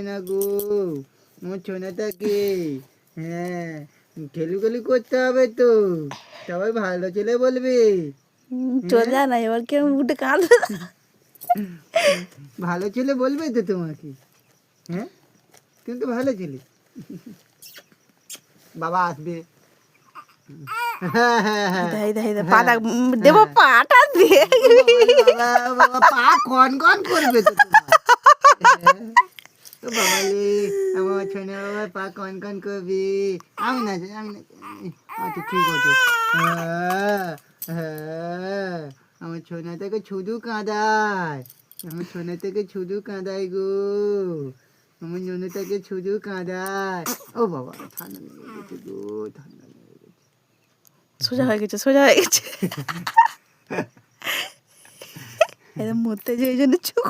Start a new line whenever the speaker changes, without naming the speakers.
না গো আমার ছোনাটাকে, হ্যাঁ খেলুখেলি করতে হবে তো, সবাই ভালো ছেলে বলবে।
চলে যা না এবার কেউ উঠে কাঁদবে।
ভালো ছেলে বলবে তো তোমাকে, হ্যাঁ তুমি তো ভালো ছেলে। বাবা আসবে।
পাটা দেবো, পাটা দিয়ে
বাবা পা কন কন করবে তো বাবালে, আমার ছোনা বাবা পা কন কন করবে। আমি না আচ্ছা ঠিক আছে। হ্যাঁ আমার ছোনাটাকে শুধু কাঁদায়, আমার ছোনাটাকে শুধু কাঁদায় গো, আমার ননুটাকে শুধু কাঁদায়। ও বাবা ঠান্ডা লেগে গেছে গো, ঠান্ডা লেগে গেছে।
সোজা হয়ে গেছে, সোজা হয়ে গেছে। মরতে যে এই জন্য চুপ